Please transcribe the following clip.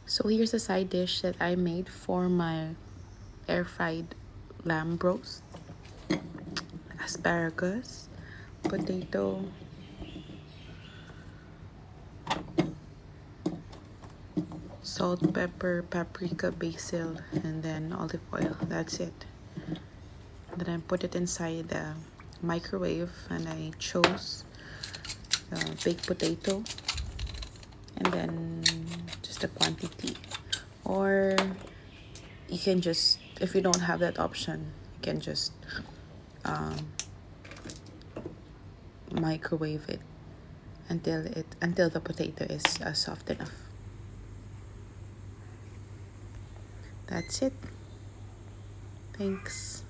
So here's a side dish that I made for my air fried lamb roast: asparagus, potato, salt, pepper, paprika, basil, and then olive oil. That's it. Then I put it inside the microwave, and I chose baked potato, and then just a quantity. Or you can just, if you don't have that option, you can just microwave it until the potato is soft enough. That's it. Thanks.